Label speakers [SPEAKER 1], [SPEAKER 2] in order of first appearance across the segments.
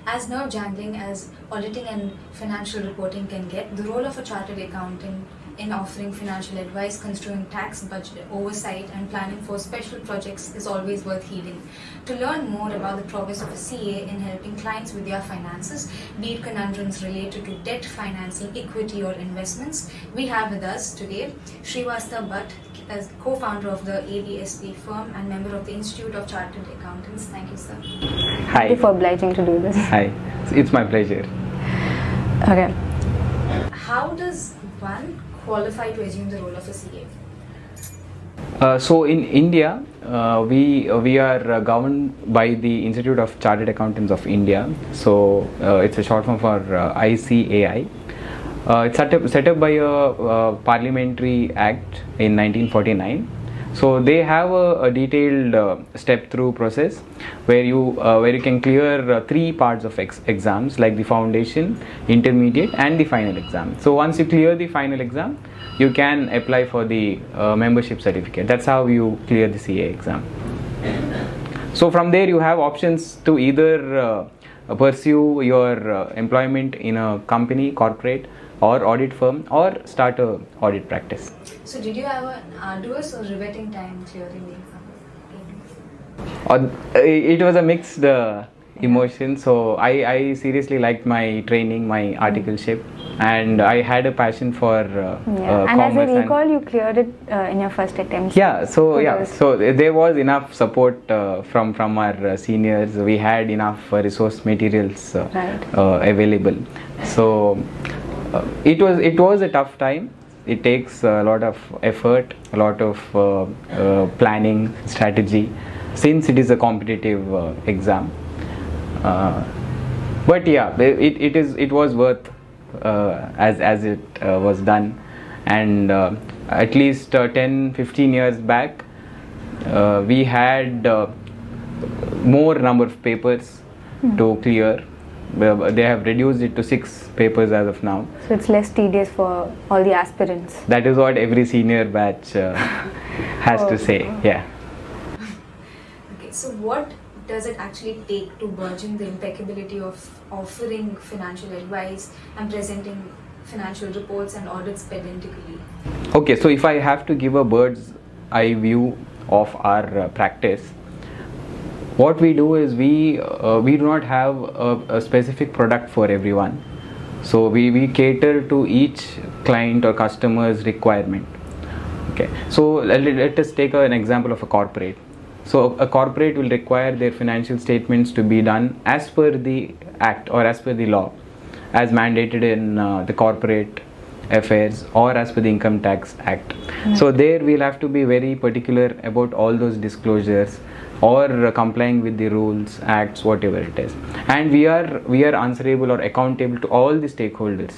[SPEAKER 1] As nerve-jangling as auditing and financial reporting can get, the role of a chartered accountant in offering financial advice, construing tax, budget, oversight, and planning for special projects is always worth heeding. To learn more about the prowess of a CA in helping clients with their finances, be it conundrums related to debt, financing, equity, or investments, we have with us today Shrivatsa Bhat, as co-founder of the APSB firm and member of the Institute of Chartered Accountants. Thank you, sir.
[SPEAKER 2] Hi.
[SPEAKER 3] Thank you for obliging to do this.
[SPEAKER 2] Hi. It's my pleasure.
[SPEAKER 3] Okay.
[SPEAKER 1] How does one qualify to assume the role of a CA?
[SPEAKER 2] So in India, we are governed by the Institute of Chartered Accountants of India. So it's a short form for ICAI. It's set up by a parliamentary act in 1949. So they have a detailed step-through process where you can clear three parts of exams, like the foundation, intermediate, and the final exam. So once you clear the final exam, you can apply for the membership certificate. That's how you clear the CA exam. So from there you have options to either pursue your employment in a company, corporate, or audit firm, or start a audit practice.
[SPEAKER 1] So did you have an arduous or riveting time clearing the exam?
[SPEAKER 2] It was a mixed emotion. So I seriously liked my training, my articleship, and I had a passion for
[SPEAKER 3] And
[SPEAKER 2] commerce.
[SPEAKER 3] as I recall, you cleared it in your first attempt.
[SPEAKER 2] So there was enough support from our seniors. We had enough resource materials available. So it was a tough time. It takes a lot of effort, a lot of planning, strategy, since it is a competitive exam. But yeah, it was worth as it was done. And at least 10-15 years back, we had more number of papers to clear. They have reduced it to 6 papers as of now.
[SPEAKER 3] So it's less tedious for all the aspirants.
[SPEAKER 2] That is what every senior batch has to say. Yeah.
[SPEAKER 1] Okay, so what does it actually take to burgeon the impeccability of offering financial advice and presenting financial reports and audits pedantically?
[SPEAKER 2] Okay, so if I have to give a bird's eye view of our practice, what we do is we do not have a specific product for everyone. So we cater to each client or customer's requirement. Okay, so let us take an example of a corporate. So a corporate will require their financial statements to be done as per the act or as per the law, as mandated in the Corporate Affairs or as per the Income Tax Act. So there we'll have to be very particular about all those disclosures, or complying with the rules, acts, whatever it is. And we are answerable or accountable to all the stakeholders,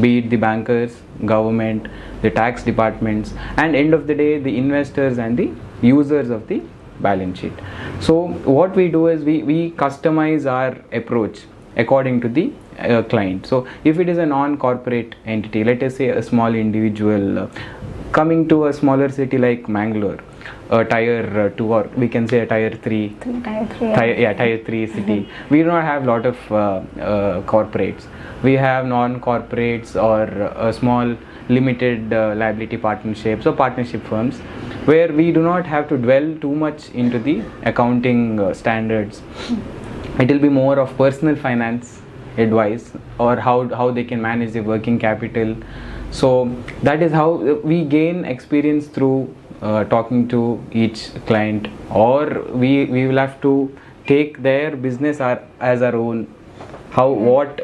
[SPEAKER 2] be it the bankers, government, the tax departments, and end of the day the investors and the users of the balance sheet. So what we do is we customize our approach according to the client. So if it is a non-corporate entity, let us say a small individual coming to a smaller city like Mangalore, a tier 2, or we can say a tier 3 tier 3 city, we do not have a lot of corporates. We have non-corporates or small limited liability partnerships or partnership firms, where we do not have to dwell too much into the accounting standards. It will be more of personal finance advice, or how they can manage their working capital. So that is how we gain experience through talking to each client, or we will have to take their business as our own, what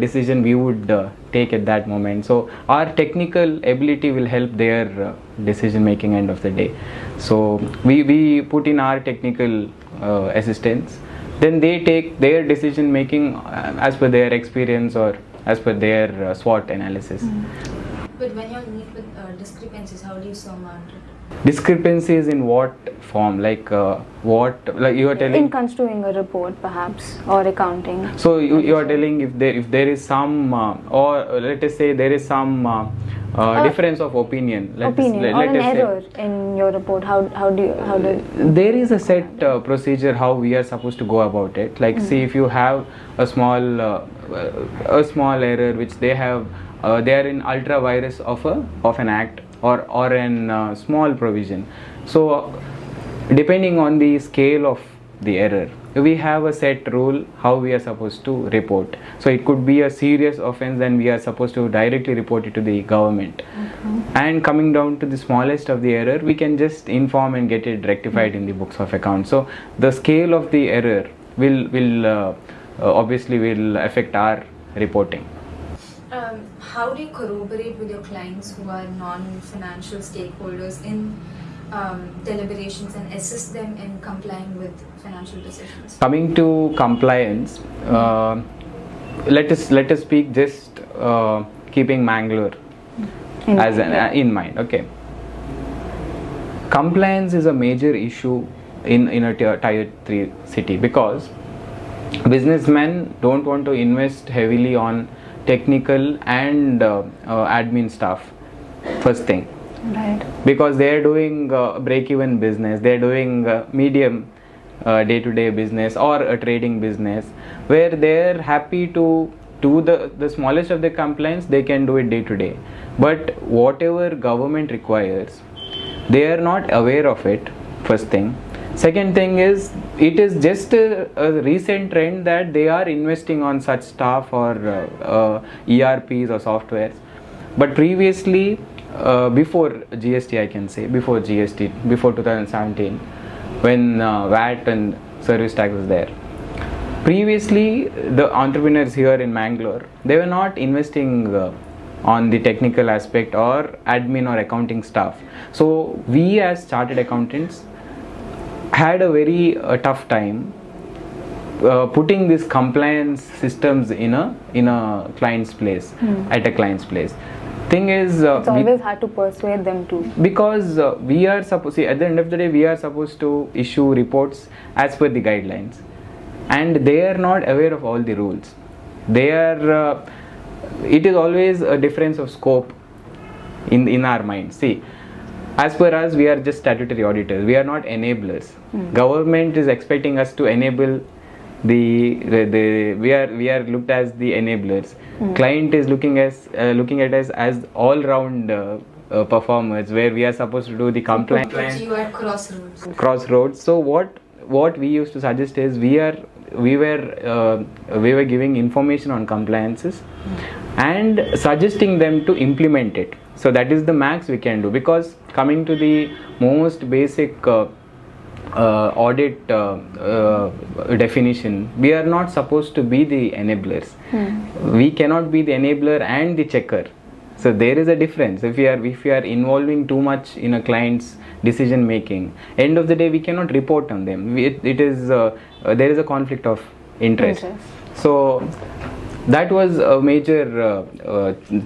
[SPEAKER 2] decision we would take at that moment. So our technical ability will help their decision making end of the day. So we put in our technical assistance, then they take their decision making as per their experience or as per their SWOT analysis.
[SPEAKER 1] But when you meet with discrepancies, how do you surmount it?
[SPEAKER 2] Discrepancies in what form? Like like you are telling?
[SPEAKER 3] In construing a report, perhaps, or accounting.
[SPEAKER 2] So you are telling if there is some or let us say there is some difference of opinion.
[SPEAKER 3] Or an error in your report. How do
[SPEAKER 2] there is a set procedure how we are supposed to go about it. Like see, if you have a small error which they have, they are in ultra virus of an act or an small provision. So depending on the scale of the error, we have a set rule how we are supposed to report. So it could be a serious offense, then we are supposed to directly report it to the government. And coming down to the smallest of the error, we can just inform and get it rectified in the books of accounts. So the scale of the error will obviously will affect our reporting.
[SPEAKER 1] How do you corroborate with your clients who are non-financial stakeholders in deliberations and assist them in complying with financial decisions?
[SPEAKER 2] Coming to compliance, let us speak just keeping Mangalore in mind. Okay, compliance is a major issue in a tier 3 city because businessmen don't want to invest heavily on technical and admin stuff first thing.
[SPEAKER 3] Right.
[SPEAKER 2] Because they are doing break-even business, they are doing medium day-to-day business or a trading business where they are happy to do the smallest of the compliance. They can do it day-to-day, but whatever government requires, they are not aware of it, first thing. Second thing is, it is just a recent trend that they are investing on such stuff or ERPs or softwares. But previously, before GST, I can say, before 2017, when VAT and service tax was there, previously the entrepreneurs here in Mangalore, they were not investing on the technical aspect or admin or accounting stuff. So we as chartered accountants had a very tough time putting these compliance systems in a client's place, at a client's place. Thing is,
[SPEAKER 3] it's always hard to persuade them to,
[SPEAKER 2] because we are supposed, at the end of the day, we are supposed to issue reports as per the guidelines, and they are not aware of all the rules. They are it is always a difference of scope in our mind. See, as per us, we are just statutory auditors. We are not enablers. Government is expecting us to enable we are looked as the enablers. Client is looking at us as all round performers, where we are supposed to do the compliance.
[SPEAKER 1] But you are
[SPEAKER 2] Crossroads. So what we used to suggest is we were giving information on compliances and suggesting them to implement it. So that is the max we can do, because coming to the most basic audit definition, we are not supposed to be the enablers. We cannot be the enabler and the checker. So there is a difference. If we are involving too much in a client's decision making, end of the day we cannot report on them. There is a conflict of interest. So that was a major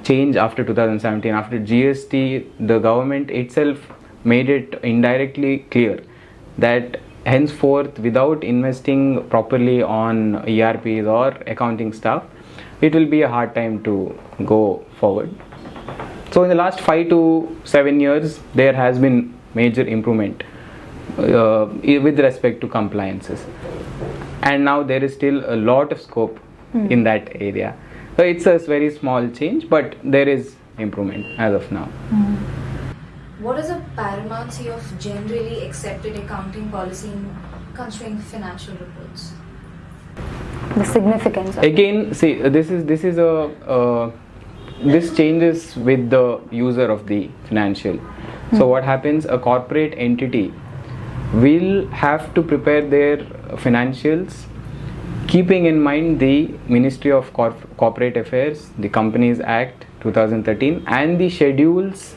[SPEAKER 2] change after 2017. After GST, the government itself made it indirectly clear that henceforth, without investing properly on ERPs or accounting stuff, it will be a hard time to go forward. So in the last 5 to 7 years, there has been major improvement with respect to compliances, and now there is still a lot of scope in that area. So it's a very small change, but there is improvement as of now.
[SPEAKER 1] What is the paramountcy of generally accepted accounting policy in construing financial reports?
[SPEAKER 3] the significance of
[SPEAKER 2] Again, see, this changes with the user of the financial. So what happens, a corporate entity will have to prepare their financials keeping in mind the Ministry of Corporate Affairs, the Companies Act 2013, and the schedules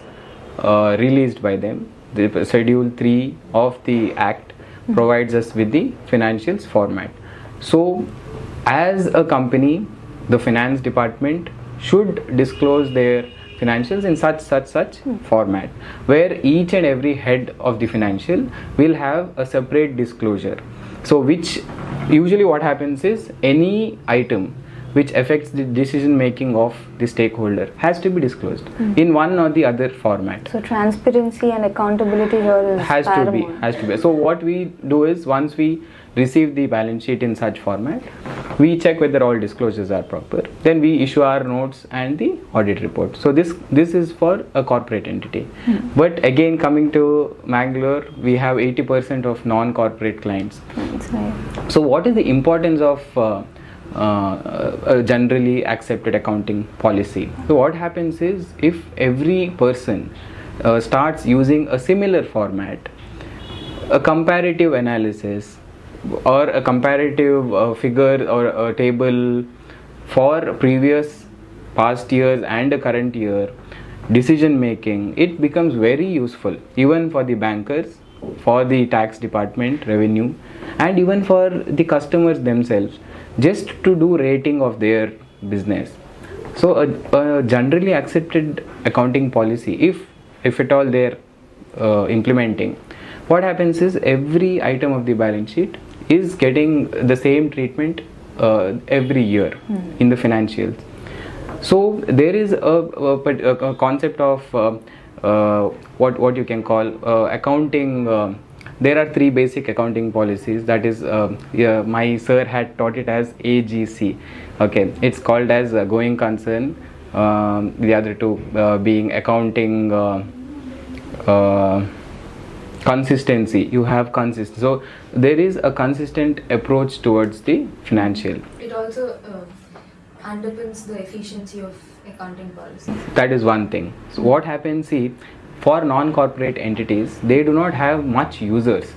[SPEAKER 2] released by them. The Schedule 3 of the Act provides us with the financials format. So as a company, the finance department should disclose their financials in such format, where each and every head of the financial will have a separate disclosure. So which usually what happens is any item which affects the decision making of the stakeholder has to be disclosed in one or the other format.
[SPEAKER 3] So transparency and accountability here is
[SPEAKER 2] has
[SPEAKER 3] paramount.
[SPEAKER 2] to be. So what we do is, once we receive the balance sheet in such format, we check whether all disclosures are proper, then we issue our notes and the audit report. So this is for a corporate entity. But again, coming to Mangalore, we have 80% of non-corporate clients.
[SPEAKER 3] That's right.
[SPEAKER 2] So what is the importance of a generally accepted accounting policy? So what happens is, if every person starts using a similar format, a comparative analysis or a comparative figure or a table for previous past years and the current year decision making, it becomes very useful even for the bankers, for the tax department, revenue, and even for the customers themselves, just to do rating of their business. So a generally accepted accounting policy, if at all they're implementing, what happens is every item of the balance sheet is getting the same treatment every year in the financials. So there is a concept of what you can call accounting. There are three basic accounting policies. That is, my sir had taught it as AGC. Okay, it's called as going concern. The other two being accounting consistency. You have consistency. So there is a consistent approach towards the financial.
[SPEAKER 1] It also underpins the efficiency of accounting policy.
[SPEAKER 2] That is one thing. So what happens, see, for non-corporate entities, they do not have much users.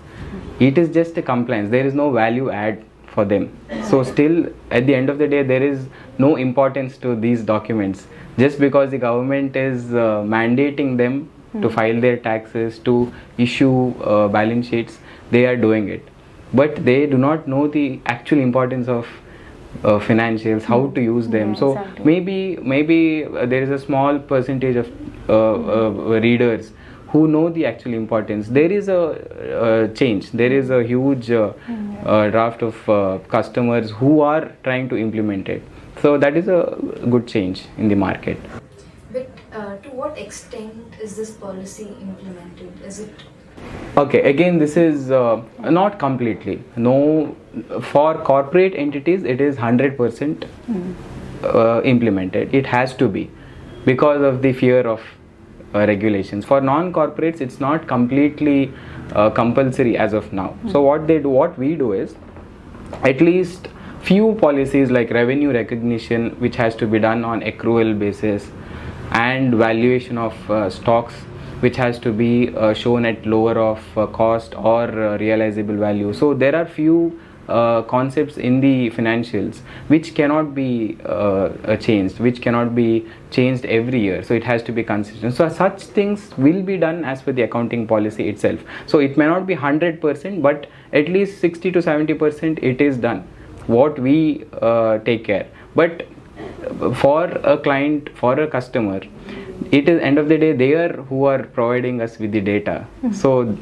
[SPEAKER 2] It is just a compliance. There is no value add for them. So still, at the end of the day, there is no importance to these documents. Just because the government is mandating them to file their taxes, to issue balance sheets, they are doing it. But they do not know the actual importance of financials, how to use them. So
[SPEAKER 3] exactly.
[SPEAKER 2] maybe there is a small percentage of readers who know the actual importance. There is a change. There is a huge draft of customers who are trying to implement it. So that is a good change in the market.
[SPEAKER 1] But to what extent is this policy implemented? Is it
[SPEAKER 2] Okay, again, this is not completely. No, for corporate entities, it is 100% implemented. It has to be, because of the fear of regulations. For non-corporates, it's not completely compulsory as of now. So what we do is, at least few policies like revenue recognition, which has to be done on accrual basis, and valuation of stocks, which has to be shown at lower of cost or realizable value. So there are few concepts in the financials which cannot be changed, which cannot be changed every year. So it has to be consistent. So such things will be done as per the accounting policy itself. So it may not be 100%, but at least 60 to 70% it is done. What we take care. But for a client, for a customer, it is end of the day they are who are providing us with the data. So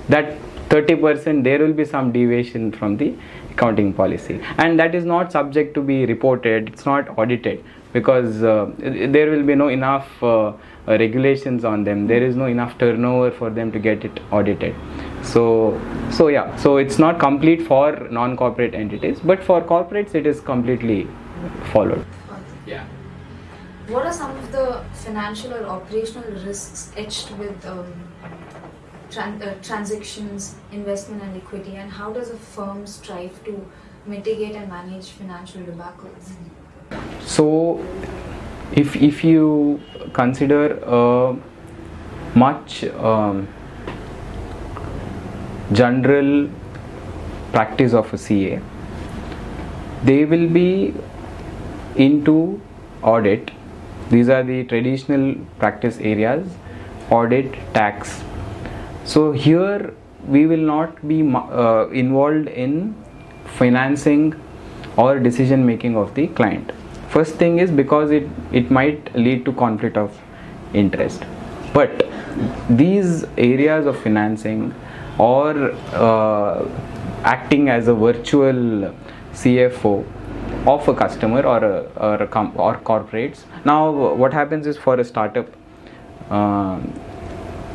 [SPEAKER 2] that 30% there will be some deviation from the accounting policy, and that is not subject to be reported. It's not audited, because there will be no enough regulations on them. There is no enough turnover for them to get it audited. So yeah, so it's not complete for non-corporate entities, but for corporates it is completely followed. Yeah.
[SPEAKER 1] What are some of the financial or operational risks etched with transactions, investment and equity, and how does a firm strive to mitigate and manage financial debacles?
[SPEAKER 2] So if you consider a much general practice of a CA, they will be into audit. These are the traditional practice areas: audit, tax. So here we will not be involved in financing or decision making of the client. First thing is because it might lead to conflict of interest. But these areas of financing or acting as a virtual CFO of a customer or corporates. Now what happens is, for a startup,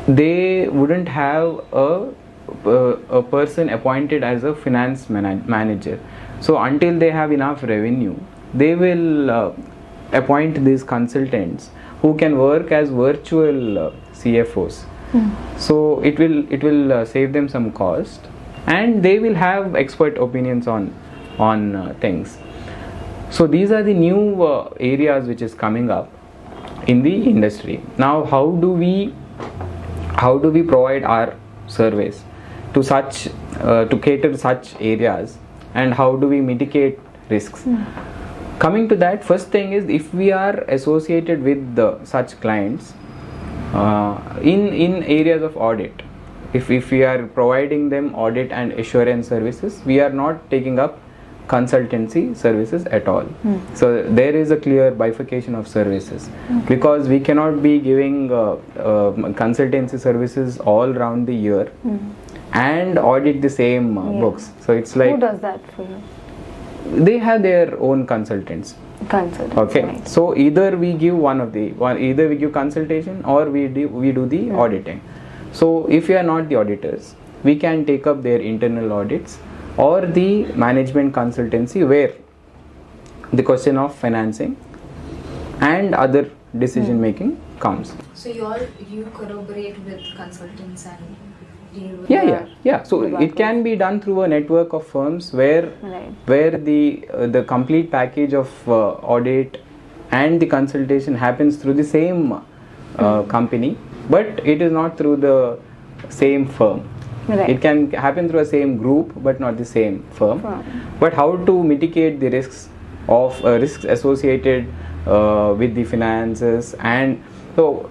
[SPEAKER 2] they wouldn't have a person appointed as a finance manager. So until they have enough revenue, they will appoint these consultants who can work as virtual CFOs. So it will save them some cost, and they will have expert opinions on things. So these are the new areas which is coming up in the industry. Now how do we provide our service to such to cater such areas, and how do we mitigate risks? Coming to that, first thing is, if we are associated with such clients in areas of audit, if we are providing them audit and assurance services, we are not taking up consultancy services at all. So there is a clear bifurcation of services, because we cannot be giving consultancy services all around the year and audit the same books. So it's like,
[SPEAKER 3] who does that for you?
[SPEAKER 2] They have their own consultants. Okay,
[SPEAKER 3] right.
[SPEAKER 2] so either we give either we give consultation, or we do the auditing. So if we are not the auditors, we can take up their internal audits or the management consultancy, where the question of financing and other decision making comes.
[SPEAKER 1] So you corroborate with consultants and deal with
[SPEAKER 2] Yeah. So it can be done through a network of firms where the complete package of audit and the consultation happens through the same company, but it is not through the same firm.
[SPEAKER 3] Right.
[SPEAKER 2] It can happen through a same group, but not the same firm. But how to mitigate the risks associated with the finances? And so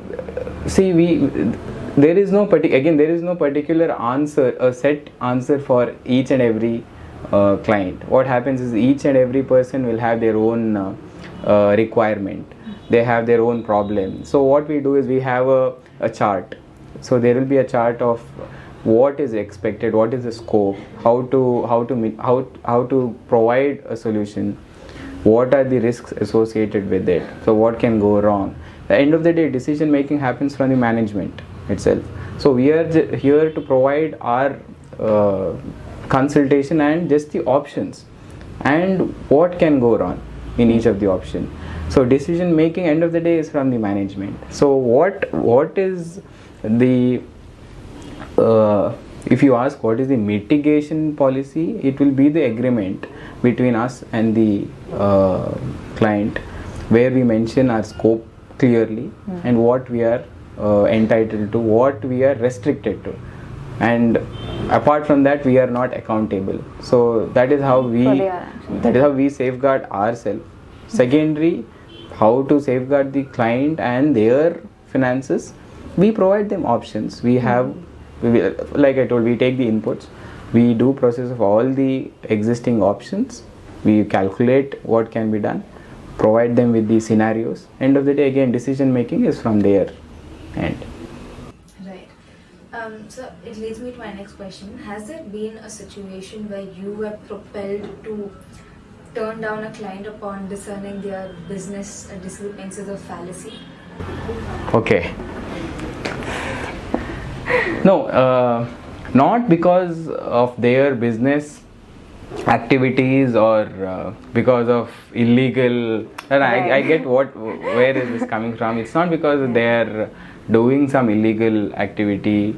[SPEAKER 2] there is no particular answer, a set answer for each and every client. What happens is, each and every person will have their own requirement. They have their own problem. So what we do is, we have a chart. So there will be a chart of what is expected, what is the scope, how to provide a solution, what are the risks associated with it, so what can go wrong. At the end of the day, decision making happens from the management itself. So we are here to provide our consultation and just the options and what can go wrong in each of the options. So decision making, end of the day, is from the management. So what is the if you ask what is the mitigation policy, it will be the agreement between us and the client, where we mention our scope clearly and what we are entitled to, what we are restricted to, and apart from that, we are not accountable. So that is how we safeguard ourselves. Secondary, how to safeguard the client and their finances. We provide them options. Like I told, we take the inputs, we do process of all the existing options, we calculate what can be done, provide them with the scenarios. End of the day, again, decision making is from their end.
[SPEAKER 1] Right. So it leads me to my next question. Has there been a situation where you were propelled to turn down a client upon discerning their business discrepancies or fallacy?
[SPEAKER 2] Okay. No, not because of their business activities or because of illegal. And I get where is this coming from. It's not because they are doing some illegal activity.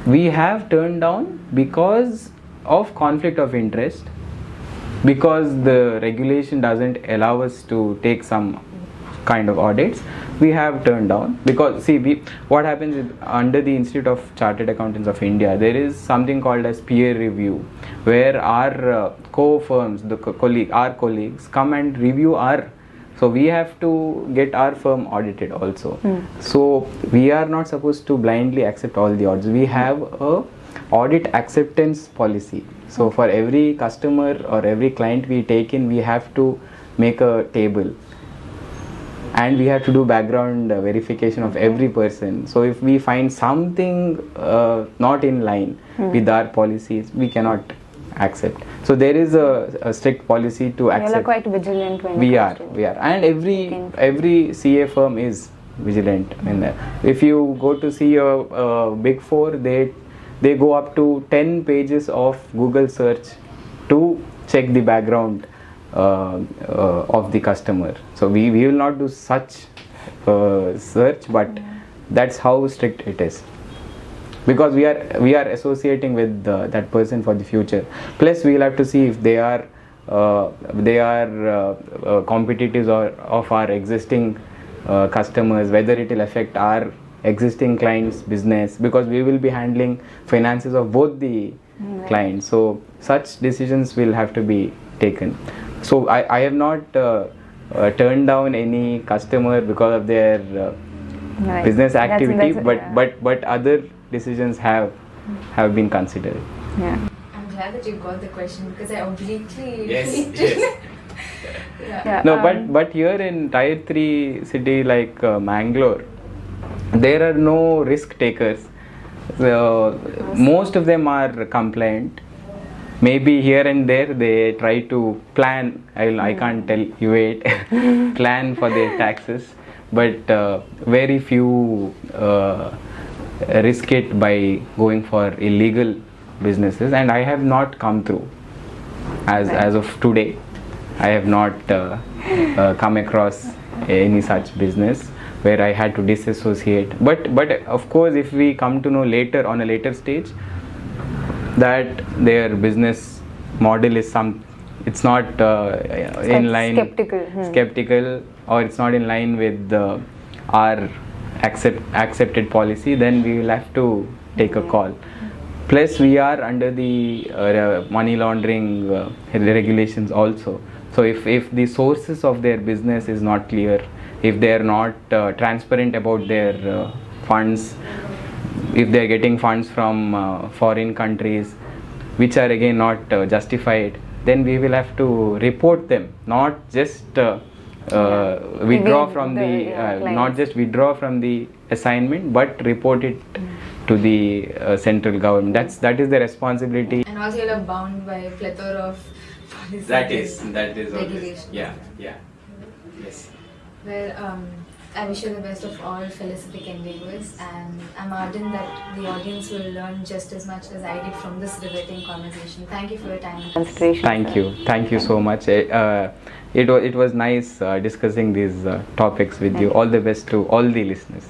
[SPEAKER 2] We have turned down because of conflict of interest, because the regulation doesn't allow us to take some kind of audits. We have turned down because what happens is, under the Institute of Chartered Accountants of India, there is something called as peer review, where our co-firms, our colleagues come and review so we have to get our firm audited also. So we are not supposed to blindly accept all the audits. We have a audit acceptance policy. So for every customer or every client we take in, we have to make a table. and we have to do background verification of every person. So if we find something not in line with our policies, we cannot accept. So there is a strict policy to
[SPEAKER 3] You all are
[SPEAKER 2] accept.
[SPEAKER 3] quite vigilant when
[SPEAKER 2] We
[SPEAKER 3] it
[SPEAKER 2] are,
[SPEAKER 3] comes to
[SPEAKER 2] we are, and every CA firm is vigilant in that. If you go to see a big four, they go up to 10 pages of Google search to check the background of the customer. So we will not do such search, but that's how strict it is, because we are associating with that person for the future. Plus we will have to see if they are competitors of our existing customers, whether it will affect our existing clients' business, because we will be handling finances of both the clients. So such decisions will have to be taken. So I have not turned down any customer because of their
[SPEAKER 3] Right.
[SPEAKER 2] business
[SPEAKER 3] That's-
[SPEAKER 2] activity,
[SPEAKER 3] that's-
[SPEAKER 2] but other decisions have been considered.
[SPEAKER 3] Yeah.
[SPEAKER 1] I'm glad that you got the question because I obliquely
[SPEAKER 4] Yes,
[SPEAKER 1] read
[SPEAKER 4] yes.
[SPEAKER 1] it. Yeah.
[SPEAKER 3] Yeah.
[SPEAKER 2] No, but here in Tier 3 city like Mangalore, there are no risk takers. Most of them are compliant. Maybe here and there they try to plan. I can't tell you it. Plan for their taxes, but very few risk it by going for illegal businesses. And I have not come through as of today. I have not come across any such business where I had to disassociate. But of course, if we come to know later on a later stage that their business model is it's not in line, skeptical, or it's not in line with our accepted policy, then we will have to take a call. Plus we are under the money laundering regulations also. So if the sources of their business is not clear, if they are not transparent about their funds, if they are getting funds from foreign countries which are again not justified, then we will have to report them, not just withdraw from the not just withdraw from the assignment, but report it to the central government. That is the responsibility.
[SPEAKER 1] And also you're bound by a plethora of policies.
[SPEAKER 4] That is
[SPEAKER 1] regulations.
[SPEAKER 4] yeah. Yes.
[SPEAKER 1] Well, I wish you the best of all philanthropic endeavors, and I'm ardent that the audience will learn just as much as I did from this riveting conversation. Thank you for your time.
[SPEAKER 3] Consideration.
[SPEAKER 2] Thank you so much. It was nice discussing these topics with you. All the best to all the listeners.